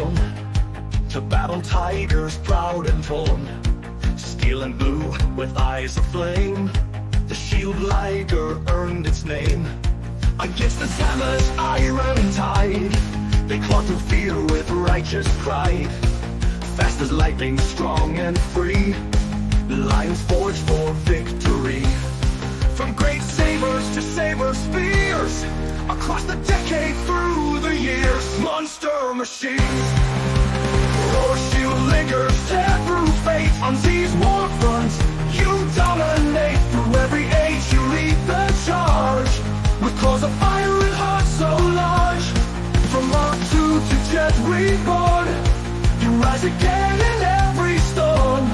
throne to battle tigers proud and torn. Steel and blue with eyes aflame, the Shieldliger earned its name. Against the hammer's iron tide, they clawed through fear with righteous pride. Fast as lightning, strong and free, lions forged for victory. From great sabers to saber spears, across the decade, through the years, monster machines. Roar Shieldligers, tear through fate. On these war fronts, you dominate. Through every age, you lead the charge, with claws of fire and hearts so large. From Mark II to Jet Reborn, you rise again in every storm.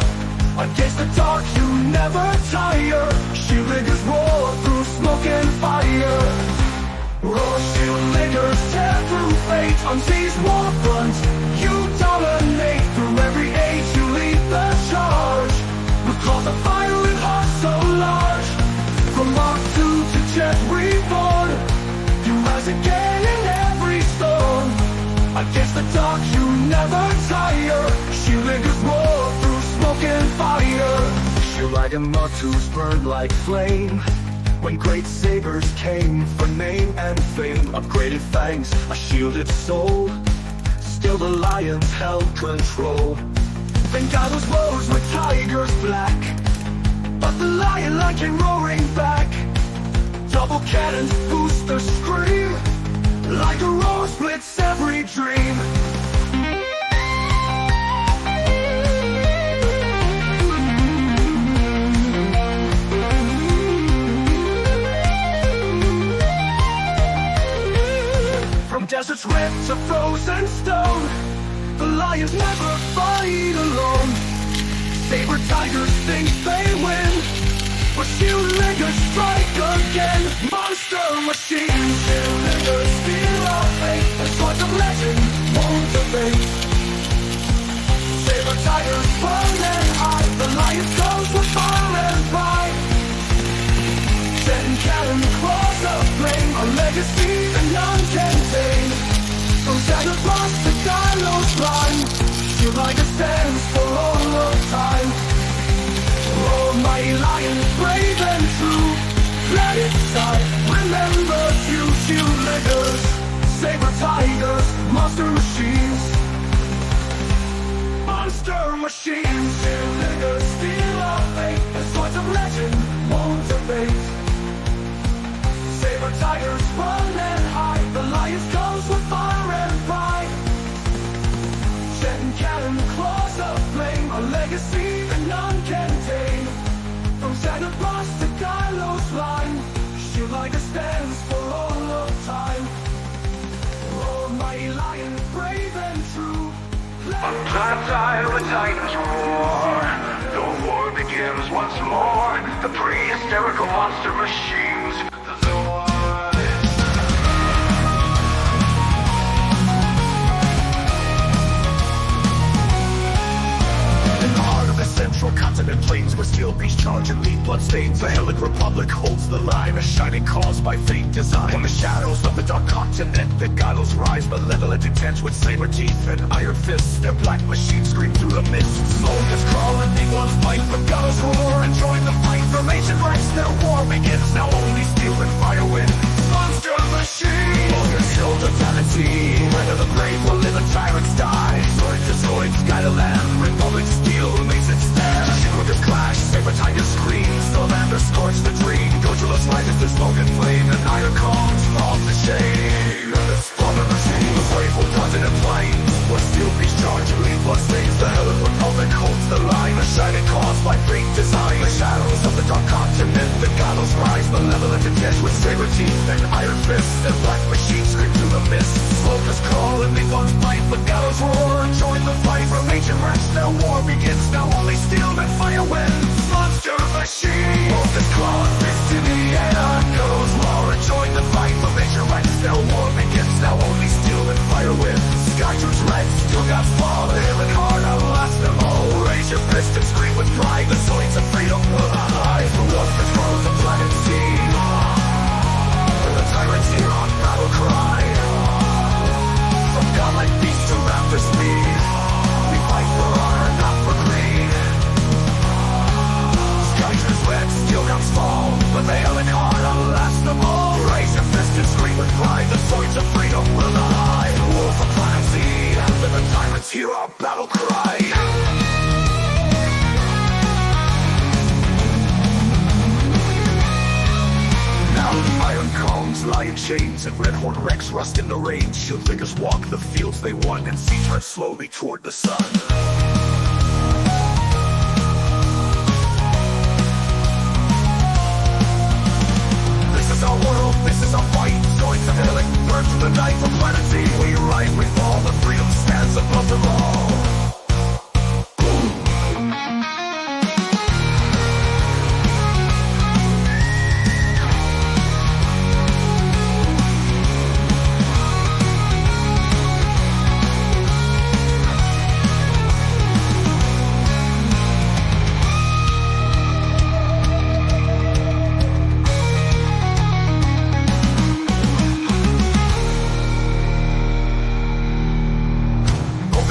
Against the dark, you never tire. Shieldligers roar through smoke and fire. Roar Shieldligers, tear through fate. On these war fronts, you dominate. Through every age, you lead the charge, with claws of fire and hearts so large. From Mark II to Jet Reborn, you rise again in every storm. Against the dark, you never tire. Shieldligers roar through smoke and fire. Shieldliger Mark II's burned like flame when great sabers came for name and fame. Upgraded fangs, a shielded soul, still the lions held control. Vengados rose with tigers black, but the lion like came roaring back. Double cannons boost the scream, like a roar splits every dream. Deserts ripped to frozen stone, the lions never fight alone. Saber tigers think they win, but Shieldligers strike again. Monster machines, Shieldligers steal our fate. The swords of legend won't debate. Saber tigers burn and hide, the lions goes with fire and pride. Ten cannon claws of flame, a legacy that none can tame. From Shattered Cross to Kylo's line, Shieldliger stands for all of time. Oh, mighty lion, brave and true, planet side, remember you. Shieldligers, saber tigers, monster machines. Monster machines, Shieldligers steal our fate. The swords of legend won't debate. Saber tigers run and hide, the lions goes with fire and pride. Jet cannon claws of flame, a legacy that none can tame. From Santa Claus to Kylo's line, Shieldliger stands for all of time. Oh, mighty lion, brave and true. On planet Eye, the Titans roar. The war begins once more. The pre-hysterical monster machines, the Zoids. Central continent plains where steel beasts charge and leave bloodstains. The Hellid Republic holds the line, a shining cause by fate designed. In the shadows of the dark continent, the Gylos rise, malevolent intent with saber teeth and iron fists. Their black machines scream through the mist. Soldiers crawl and big ones fight, but Gylos roar and join the fight. From ancient ranks, their war begins. Now only steel and fire win. Monster machine, Vulgar's hill totality. Red of the grave will live and tyrants die. Zoids to Zoids, guide a land. Republic steel makes it stand. Shieldligers clash, saber tigers scream. Salamander scorch the dream. Gojulos rises to smoke and flame, and iron calms off the shade. Spawn of the machine, the playful continent plains where steel beasts charge and leave bloodstains. The Hellid Republic holds the line, a shining cause by fate design. The shadows of the dark continent, the Gylos rise, malevolent intent with saber teeth and iron fists. Their black machines scream through the mist. Soldiers crawl and leave ones fight, but Gylos roar and join the fight. From ancient ranks, their war begins. Now only steel and fire wins. Monster machine, both the claws, fist in the air. Gylos roar and join the fight. From ancient ranks, their war begins. Now only steel and fire wins. Sky turns red, still got fall. Hail and hard, outlast them all. Raise your fist and scream with pride. The Zoids of freedom will arise. The wolf controls the planet sea. The tyrants here on battle cry. From godlike beasts to raptors. hear our battle cry. Now iron columns lie in chains, and red horn wrecks rust in the rain. Shieldligers walk the fields they won, and sea tread slowly toward the sun. This is our world, this is our fight. Zoids of healing, burn through the night from planet Z. We ride with all, the freedom stands above them all.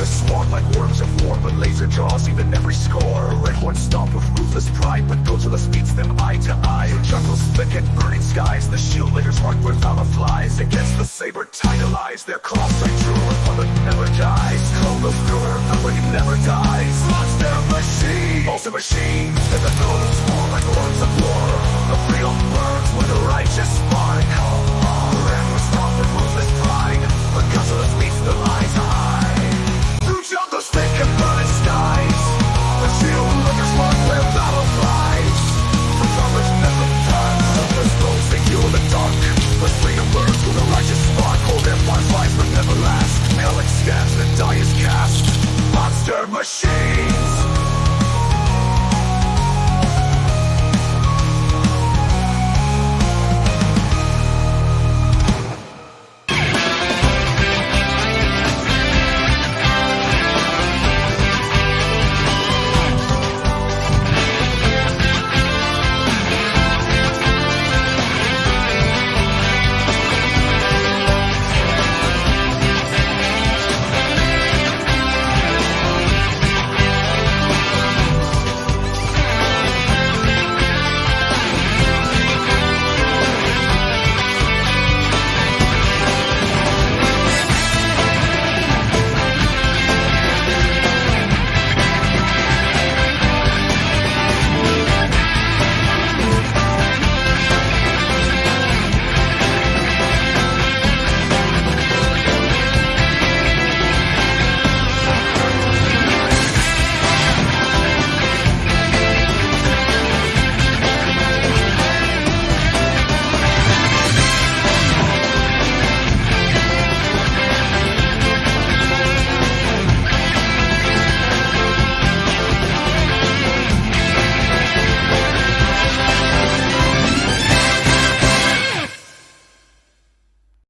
Swarm like worms of war, but laser jaws even every score. Red horns stomp with ruthless pride, but Godzilla meets them eye to eye. Jungles thick and burning skies, the Shieldligers mark where valor flies. Against the saber tidalize, their claws strike true, and but never dies. Clone goes through her, nobody never dies. Monster machine, monster machines, and the villains war like worms of war. The freedom burns when the righteous spark. Red horns stomp with ruthless pride, but Godzilla meets them eye to eye. Jungles thick and burning skies, the Shieldligers mark where battle flies. The drummers never die, the throws they heal in the dark. The freedom burns with a righteous spark. Hold empire flies but never last. Alex scabs, the die is cast. Monster machine.